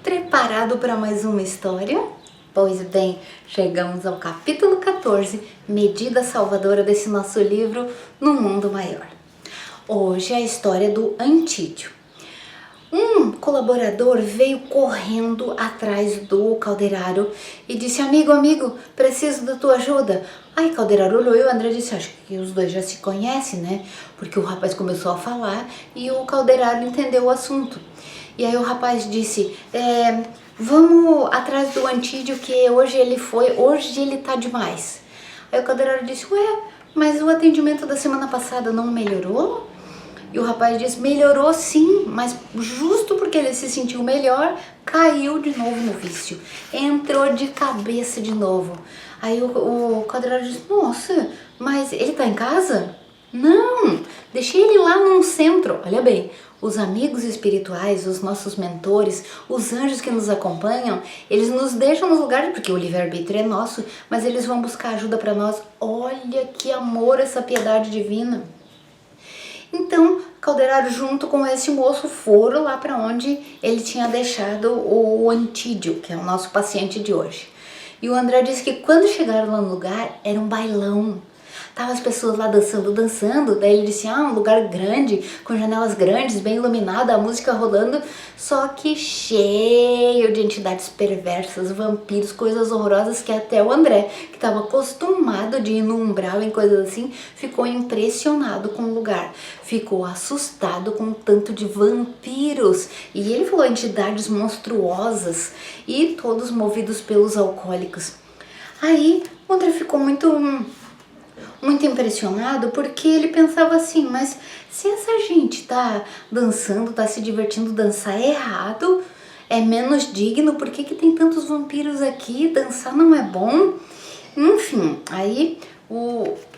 Preparado para mais uma história? Pois bem, chegamos ao capítulo 14, Medida Salvadora desse nosso livro No Mundo Maior. Hoje é a história do Antídio. Um colaborador veio correndo atrás do Calderaro e disse: amigo, preciso da tua ajuda. Aí Calderaro olhou e o André disse: acho que os dois já se conhecem, né? Porque o rapaz começou a falar e o Calderaro entendeu o assunto. E aí o rapaz disse: vamos atrás do Antídio, que hoje ele tá demais. Aí o Calderaro disse: ué, mas o atendimento da semana passada não melhorou? E o rapaz disse: melhorou sim, mas justo porque ele se sentiu melhor, caiu de novo no vício. Entrou de cabeça de novo. Aí o Calderaro disse: nossa, mas ele tá em casa? Não, deixei ele lá num centro. Olha bem, os amigos espirituais, os nossos mentores, os anjos que nos acompanham, eles nos deixam nos lugares, porque o livre-arbítrio é nosso, mas eles vão buscar ajuda para nós. Olha que amor, essa piedade divina. Então, Calderaro junto com esse moço foram lá para onde ele tinha deixado o Antídio, que é o nosso paciente de hoje. E o André disse que quando chegaram lá no lugar, era um bailão. Tava as pessoas lá dançando, daí ele disse: um lugar grande, com janelas grandes, bem iluminado, a música rolando, só que cheio de entidades perversas, vampiros, coisas horrorosas que até o André, que estava acostumado de ir no umbral em coisas assim, ficou impressionado com o lugar, ficou assustado com o tanto de vampiros, e ele falou entidades monstruosas e todos movidos pelos alcoólicos. Aí o André ficou muito impressionado, porque ele pensava assim: mas se essa gente tá dançando, tá se divertindo, dançar é errado, é menos digno, por que tem tantos vampiros aqui? Dançar não é bom? Enfim, aí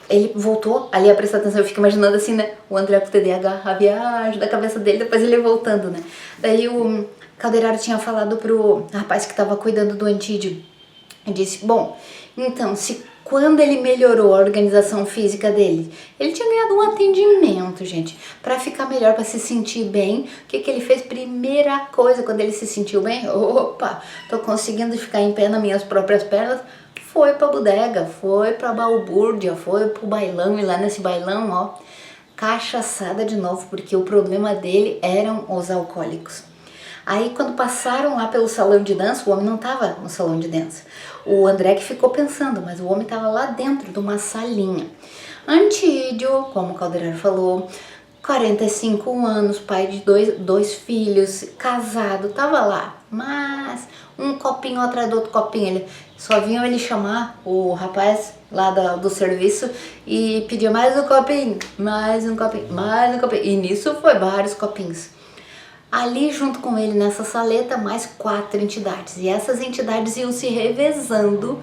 ele voltou ali a prestar atenção. Eu fico imaginando assim, né, o André com o TDAH, a viagem da cabeça dele, depois ele voltando, né. Daí o Calderaro tinha falado pro rapaz que tava cuidando do Antídio, e disse: bom, então, quando ele melhorou a organização física dele, ele tinha ganhado um atendimento, gente, para ficar melhor, para se sentir bem. O que ele fez? Primeira coisa, quando ele se sentiu bem, opa, tô conseguindo ficar em pé nas minhas próprias pernas, foi pra bodega, foi pra balbúrdia, foi pro bailão, e lá nesse bailão, ó, cachaçada de novo, porque o problema dele eram os alcoólicos. Aí quando passaram lá pelo salão de dança, o homem não estava no salão de dança. O André que ficou pensando, mas o homem estava lá dentro de uma salinha. Antídio, como o Calderaro falou, 45 anos, pai de dois filhos, casado, estava lá. Mas um copinho atrás do outro copinho, ele só vinham ele chamar o rapaz lá do serviço e pedia mais um copinho, mais um copinho, mais um copinho. E nisso foi vários copinhos. Ali junto com ele nessa saleta, mais 4 entidades. E essas entidades iam se revezando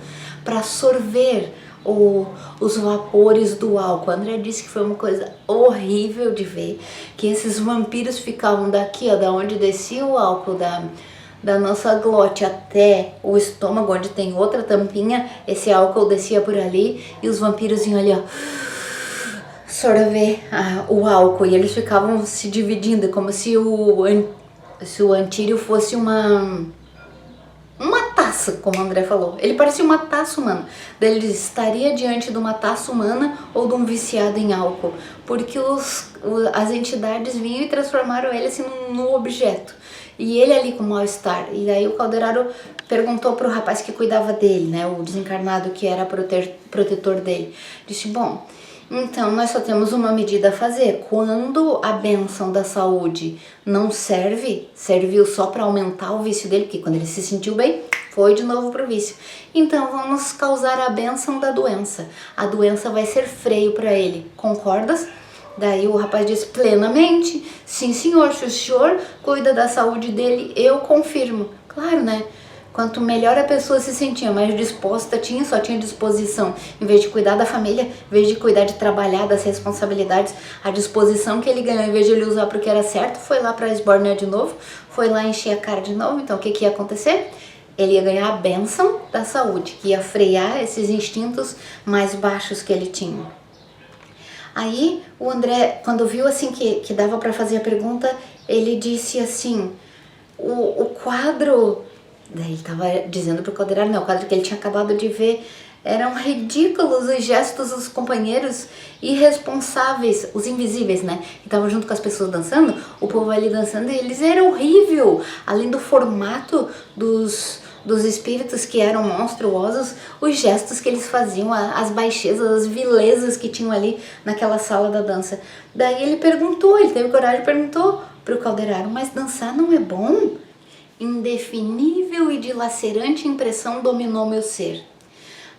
para sorver os vapores do álcool. André disse que foi uma coisa horrível de ver, que esses vampiros ficavam daqui, ó, da onde descia o álcool da nossa glote até o estômago, onde tem outra tampinha, esse álcool descia por ali e os vampiros iam ali, ó, sorver o álcool, e eles ficavam se dividindo, como se o Antídio fosse uma taça, como o André falou. Ele parecia uma taça humana. Daí ele estaria diante de uma taça humana ou de um viciado em álcool, porque as entidades vinham e transformaram ele assim num objeto. E ele ali com mal-estar. E aí o Calderaro perguntou pro rapaz que cuidava dele, né, o desencarnado que era protetor dele. Disse: bom, então nós só temos uma medida a fazer. Quando a bênção da saúde não serviu só para aumentar o vício dele, porque quando ele se sentiu bem, foi de novo pro vício. Então vamos causar a bênção da doença. A doença vai ser freio para ele. Concordas? Daí o rapaz disse plenamente: sim senhor, se o senhor cuida da saúde dele, eu confirmo. Claro, né? Quanto melhor a pessoa se sentia, mais disposta só tinha disposição. Em vez de cuidar da família, em vez de cuidar de trabalhar, das responsabilidades, a disposição que ele ganhou, em vez de ele usar para o que era certo, foi lá para esbornar de novo, foi lá encher a cara de novo. Então o que ia acontecer? Ele ia ganhar a bênção da saúde, que ia frear esses instintos mais baixos que ele tinha. Aí o André, quando viu assim que dava para fazer a pergunta, ele disse assim: o quadro, daí ele tava dizendo pro Calderaro, não, o quadro que ele tinha acabado de ver, eram ridículos os gestos dos companheiros irresponsáveis, os invisíveis, né? Que estavam junto com as pessoas dançando, o povo ali dançando, e eles eram horrível. Além do formato dos espíritos que eram monstruosos, os gestos que eles faziam, as baixezas, as vilezas que tinham ali naquela sala da dança. Daí ele perguntou, ele teve coragem e perguntou pro Calderaro, mas dançar não é bom? Indefinível e dilacerante impressão dominou meu ser.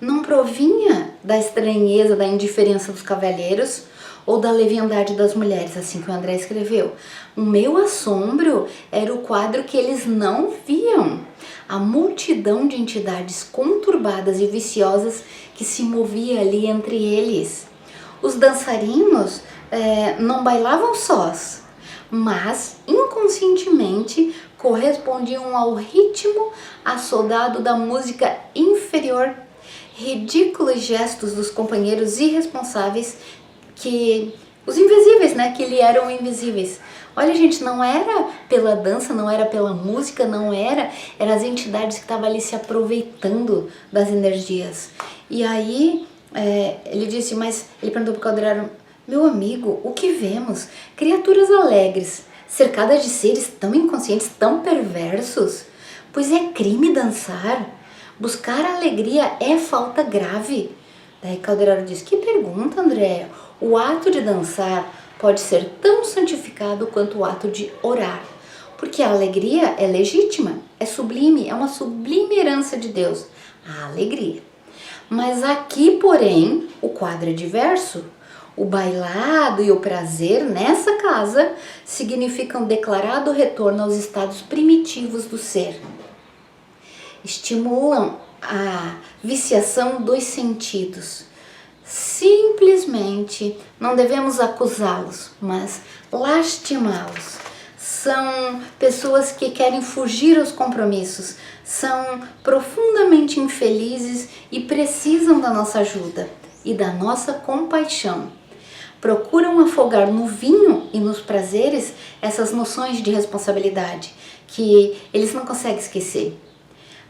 Não provinha da estranheza, da indiferença dos cavalheiros ou da leviandade das mulheres, assim que o André escreveu. O meu assombro era o quadro que eles não viam. A multidão de entidades conturbadas e viciosas que se movia ali entre eles. Os dançarinos não bailavam sós, mas inconscientemente correspondiam ao ritmo assodado da música inferior. Ridículos gestos dos companheiros irresponsáveis, que os invisíveis, né, que lhe eram invisíveis. Olha, gente, não era pela dança, não era pela música, eram as entidades que estavam ali se aproveitando das energias. E aí ele disse, mas ele perguntou para o Calderaro, meu amigo, o que vemos? Criaturas alegres, cercadas de seres tão inconscientes, tão perversos. Pois é crime dançar. Buscar a alegria é falta grave. Daí Calderaro diz, que pergunta, André? O ato de dançar pode ser tão santificado quanto o ato de orar. Porque a alegria é legítima, é sublime, é uma sublime herança de Deus. A alegria. Mas aqui, porém, o quadro é diverso. O bailado e o prazer nessa casa significam declarado retorno aos estados primitivos do ser. Estimulam a viciação dos sentidos. Simplesmente não devemos acusá-los, mas lastimá-los. São pessoas que querem fugir aos compromissos, são profundamente infelizes e precisam da nossa ajuda e da nossa compaixão. Procuram afogar no vinho e nos prazeres essas noções de responsabilidade que eles não conseguem esquecer.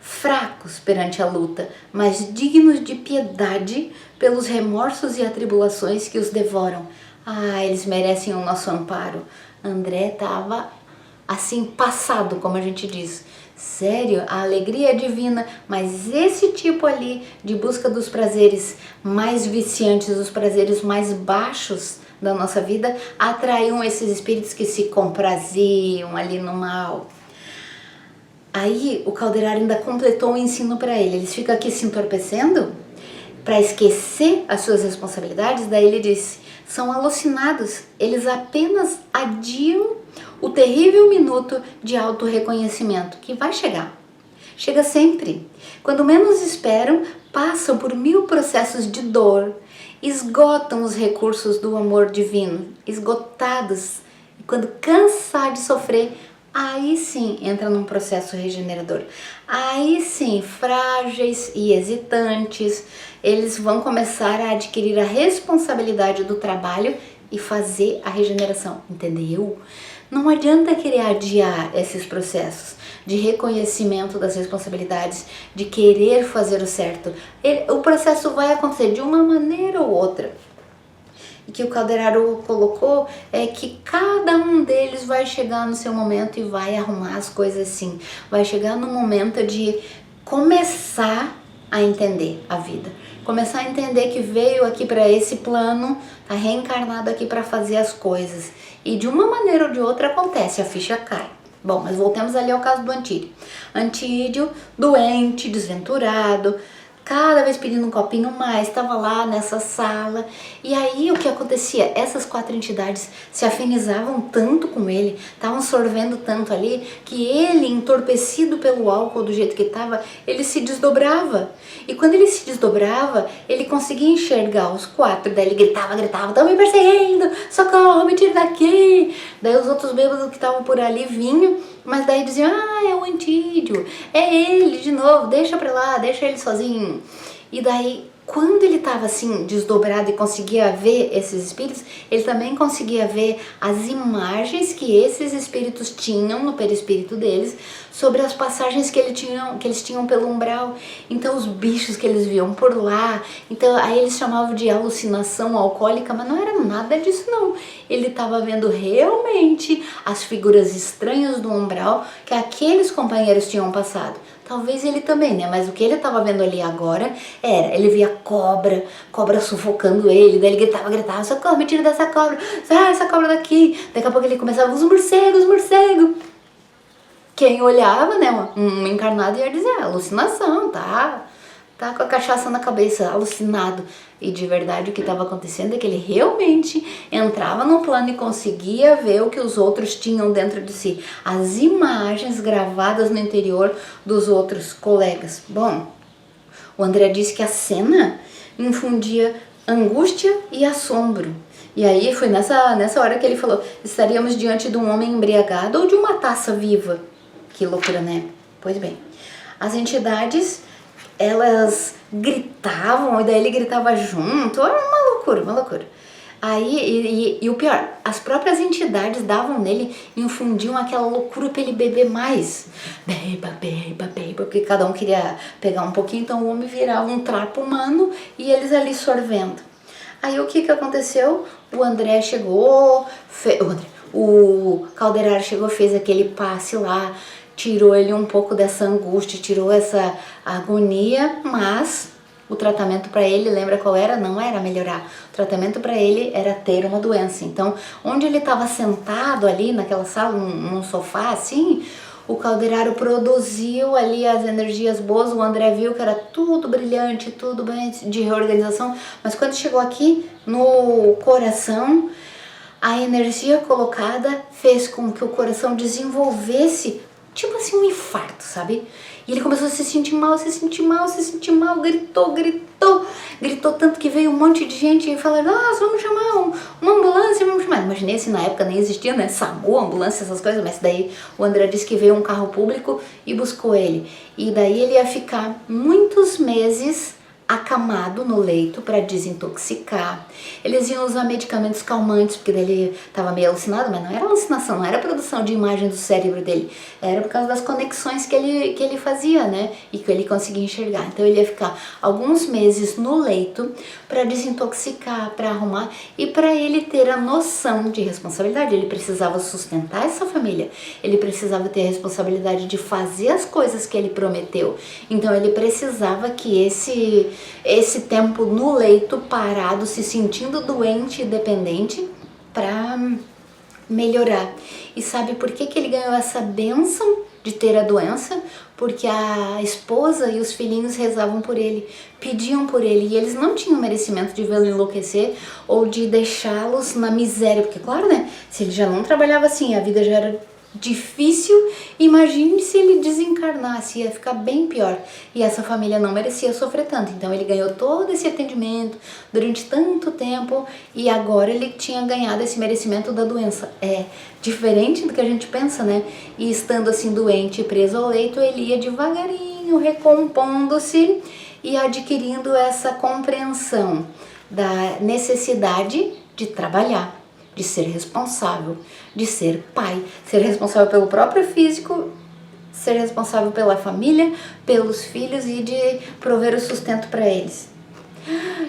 Fracos perante a luta, mas dignos de piedade pelos remorsos e atribulações que os devoram. Ah, eles merecem o nosso amparo. André estava assim passado, como a gente diz. Sério, a alegria é divina, mas esse tipo ali de busca dos prazeres mais viciantes, os prazeres mais baixos da nossa vida, atraíam esses espíritos que se compraziam ali no mal. Aí o Calderaro ainda completou o ensino para ele. Eles ficam aqui se entorpecendo para esquecer as suas responsabilidades. Daí ele disse, são alucinados, eles apenas adiam o terrível minuto de autorreconhecimento, que vai chegar. Chega sempre. Quando menos esperam, passam por 1000 processos de dor, esgotam os recursos do amor divino, esgotados. E quando cansar de sofrer, aí sim entra num processo regenerador. Aí sim, frágeis e hesitantes, eles vão começar a adquirir a responsabilidade do trabalho e fazer a regeneração, entendeu? Não adianta querer adiar esses processos de reconhecimento das responsabilidades, de querer fazer o certo. O processo vai acontecer de uma maneira ou outra. E que o Calderaro colocou é que cada um deles vai chegar no seu momento e vai arrumar as coisas assim. Vai chegar no momento de começar a entender a vida. Começar a entender que veio aqui para esse plano, tá reencarnado aqui para fazer as coisas. E de uma maneira ou de outra acontece, a ficha cai. Bom, mas voltemos ali ao caso do Antídio. Antídio, doente, desventurado, cada vez pedindo um copinho mais, estava lá nessa sala. E aí o que acontecia? Essas 4 entidades se afinizavam tanto com ele, estavam sorvendo tanto ali, que ele, entorpecido pelo álcool do jeito que estava, ele se desdobrava. E quando ele se desdobrava, ele conseguia enxergar os 4, daí ele gritava, estão me perseguindo, socorro, me tira daqui. Daí os outros bêbados que estavam por ali vinham, mas daí diziam, é o Antídio, é ele de novo, deixa pra lá, deixa ele sozinho. E daí, quando ele estava assim desdobrado e conseguia ver esses espíritos, ele também conseguia ver as imagens que esses espíritos tinham no perispírito deles sobre as passagens que eles tinham pelo umbral. Então os bichos que eles viam por lá, então aí eles chamavam de alucinação alcoólica, mas não era nada disso não. Ele estava vendo realmente as figuras estranhas do umbral que aqueles companheiros tinham passado. Talvez ele também, né? Mas o que ele estava vendo ali agora ele via cobra sufocando ele, daí ele gritava, socorro, me tira dessa cobra, sai essa cobra daqui. Daqui a pouco ele começava, os morcegos. Quem olhava, né, um encarnado ia dizer, alucinação, tá com a cachaça na cabeça, alucinado. E de verdade o que estava acontecendo é que ele realmente entrava no plano e conseguia ver o que os outros tinham dentro de si. As imagens gravadas no interior dos outros colegas. Bom, o André disse que a cena infundia angústia e assombro. E aí foi nessa hora que ele falou, estaríamos diante de um homem embriagado ou de uma taça viva. Que loucura, né? Pois bem, as entidades, elas gritavam e daí ele gritava junto, era uma loucura. Aí, e o pior, as próprias entidades davam nele, infundiam aquela loucura pra ele beber mais. Beba, porque cada um queria pegar um pouquinho, então o homem virava um trapo humano e eles ali sorvendo. Aí o que aconteceu? O André chegou, o Calderaro chegou, fez aquele passe lá, tirou ele um pouco dessa angústia, tirou essa agonia, mas o tratamento para ele, lembra qual era? Não era melhorar. O tratamento para ele era ter uma doença. Então, onde ele estava sentado ali naquela sala, num sofá assim, o Calderaro produziu ali as energias boas, o André viu que era tudo brilhante, tudo bem de reorganização, mas quando chegou aqui no coração, a energia colocada fez com que o coração desenvolvesse tipo assim um infarto, sabe? E ele começou a se sentir mal, gritou tanto que veio um monte de gente e falou, nossa, vamos chamar uma ambulância, imaginei assim, na época nem existia, né, SAMU, ambulância, essas coisas, mas daí o André disse que veio um carro público e buscou ele, e daí ele ia ficar muitos meses acamado no leito para desintoxicar. Eles iam usar medicamentos calmantes, porque ele estava meio alucinado, mas não era alucinação, não era produção de imagem do cérebro dele, era por causa das conexões que ele fazia, né, e que ele conseguia enxergar. Então ele ia ficar alguns meses no leito para desintoxicar, para arrumar e para ele ter a noção de responsabilidade. Ele precisava sustentar essa família, ele precisava ter a responsabilidade de fazer as coisas que ele prometeu. Então ele precisava que esse tempo no leito, parado, se sentindo doente e dependente, para melhorar. E sabe por que ele ganhou essa bênção de ter a doença? Porque a esposa e os filhinhos rezavam por ele, pediam por ele, e eles não tinham merecimento de vê-lo enlouquecer ou de deixá-los na miséria, porque claro, né, se ele já não trabalhava assim, a vida já era difícil, imagine se ele desencarnasse, ia ficar bem pior, e essa família não merecia sofrer tanto. Então ele ganhou todo esse atendimento durante tanto tempo e agora ele tinha ganhado esse merecimento da doença. É diferente do que a gente pensa, né? E estando assim doente e preso ao leito, ele ia devagarinho recompondo-se e adquirindo essa compreensão da necessidade de trabalhar, de ser responsável, de ser pai, ser responsável pelo próprio físico, ser responsável pela família, pelos filhos e de prover o sustento para eles.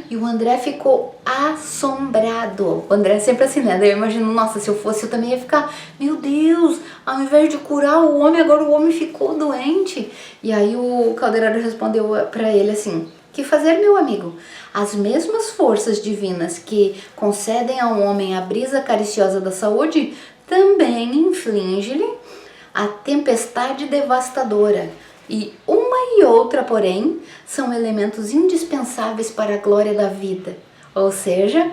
E o André ficou assombrado. O André é sempre assim, né? Daí eu imagino, nossa, se eu fosse, eu também ia ficar, meu Deus, ao invés de curar o homem, agora o homem ficou doente. E aí o Calderaro respondeu para ele assim, que fazer, meu amigo? As mesmas forças divinas que concedem ao homem a brisa cariciosa da saúde também inflige-lhe a tempestade devastadora. E uma e outra, porém, são elementos indispensáveis para a glória da vida. Ou seja,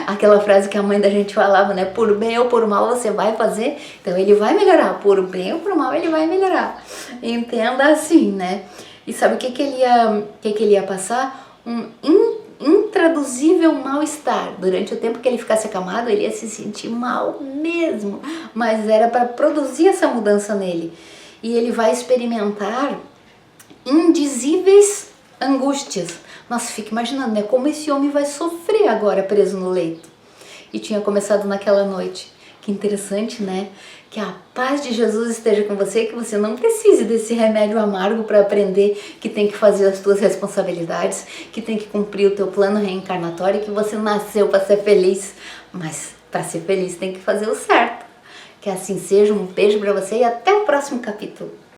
aquela frase que a mãe da gente falava, né? Por bem ou por mal você vai fazer, então ele vai melhorar. Por bem ou por mal ele vai melhorar. Entenda assim, né? E sabe o que ele ia passar? Um intraduzível mal-estar. Durante o tempo que ele ficasse acamado, ele ia se sentir mal mesmo. Mas era para produzir essa mudança nele. E ele vai experimentar indizíveis angústias, Nossa, fica imaginando, né? Como esse homem vai sofrer agora preso no leito. E tinha começado naquela noite. Que interessante, né? Que a paz de Jesus esteja com você, que você não precise desse remédio amargo para aprender que tem que fazer as tuas responsabilidades, que tem que cumprir o teu plano reencarnatório, que você nasceu para ser feliz, mas para ser feliz tem que fazer o certo. Que assim seja, um beijo para você e até o próximo capítulo.